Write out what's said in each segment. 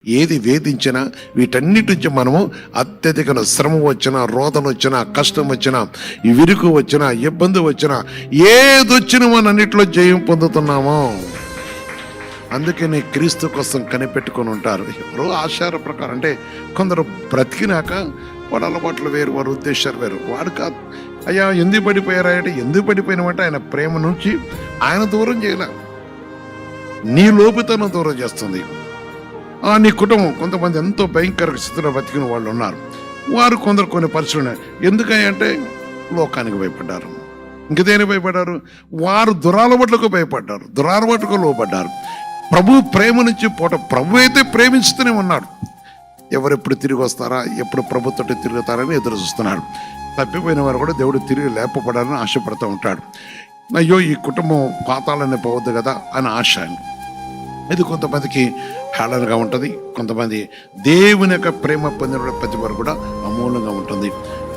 ఏది వేధించినా వీటన్నిటి నుంచి మనము అత్యధిక శ్రమ వచ్చినా, రోదన వచ్చినా, కష్టం వచ్చినా, విరుకు వచ్చినా, ఇబ్బంది వచ్చినా, ఏదొచ్చినా మన అన్నిట్లో జయం పొందుతున్నాము. అందుకని క్రీస్తు కోసం కనిపెట్టుకొని ఉంటారు. ఎవరో ఆచార ప్రకారం అంటే కొందరు బ్రతికినాక వాడు అలవాట్లు వేరు, వారి ఉద్దేశాలు వేరు. వాడు కాదు, అయ్యా ఎందుకు పడిపోయారా అంటే ఎందుకు పడిపోయినామంటే ఆయన ప్రేమ నుంచి ఆయన దూరం చేయలే, నీ లోపుతనం దూరం చేస్తుంది. నీ కుటుంబం కొంతమంది ఎంతో భయంకర స్థితిలో బతికిన వాళ్ళు ఉన్నారు. వారు కొందరు కొన్ని పరిస్థితులు ఎందుకంటే లోకానికి భయపడ్డారు. ఇంక దేనికి భయపడ్డారు? వారు దురాలవాట్లకు భయపడ్డారు, దురాలవాట్లకు లోపడ్డారు. ప్రభు ప్రేమ నుంచి ప్రభు అయితే ప్రేమించుతూనే ఉన్నాడు. ఎవరెప్పుడు తిరిగి వస్తారా, ఎప్పుడు ప్రభుత్వం తిరుగుతారని ఎదురు చూస్తున్నాడు. తప్పిపోయిన వారు కూడా దేవుడు తిరిగి లేపపడాలని ఆశపడుతూ ఉంటాడు. అయ్యో ఈ కుటుంబం పాతాలని పోవద్దు కదా అని ఆశ. ఇది కొంతమందికి హేళనగా ఉంటుంది, కొంతమంది దేవుని యొక్క ప్రేమ పొందిన ప్రతి వారు కూడా అమూల్యంగా ఉంటుంది.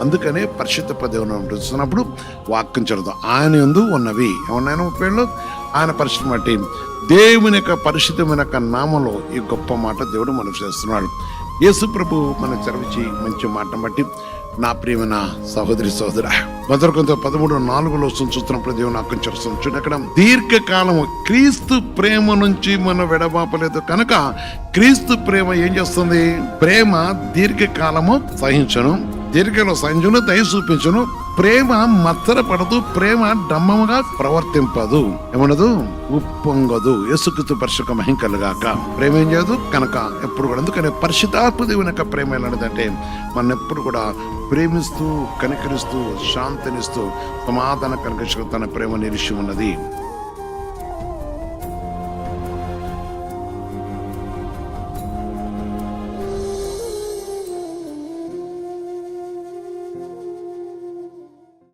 అందుకనే పరిశుద్ధ పదవిని చూస్తున్నప్పుడు వాక్యం చదువుతాం. ఆయన యందు ఉన్నవి ఏమన్నాయన 30 ఆయన పరిశుద్ధం బట్టి దేవుని యొక్క పరిశుద్ధమైన యొక్క నామంలో ఈ గొప్ప మాట దేవుడు మనకు చేస్తున్నాడు. యేసు ప్రభు మన చర్వించి మంచి మాటను బట్టి నా ప్రియమైన సహోదరి సహోదర 13:4 చూస్తున్నప్పుడు దేవుని నాకు చేస్తుంది. చూడండి, అక్కడ దీర్ఘకాలము క్రీస్తు ప్రేమ నుంచి మనం విడబాపలేదు కనుక క్రీస్తు ప్రేమ ఏం చేస్తుంది? ప్రేమ దీర్ఘకాలము సహించను, దీర్ఘలో సహించును, దయ చూపించును, ప్రేమ మత్సరపడదు, ప్రేమ డమ్మముగా ప్రవర్తింపదు, ఏమనదు, ఉప్పొంగదు. యేసుక్రీస్తు పరిశుద్ధ మహిమ కలుగాక. ప్రేమ ఏం చేయదు కనుక ఎప్పుడు కూడా. అందుకని పరిశుద్ధాత్మ దేవుని యొక్క ప్రేమ ఎలాంటిదంటే మనం ఎప్పుడు కూడా ప్రేమిస్తూ, కనికరిస్తూ, శాంతినిస్తూ, సమాధాన కలిగించు తన ప్రేమ నిరీక్ష ఉన్నది.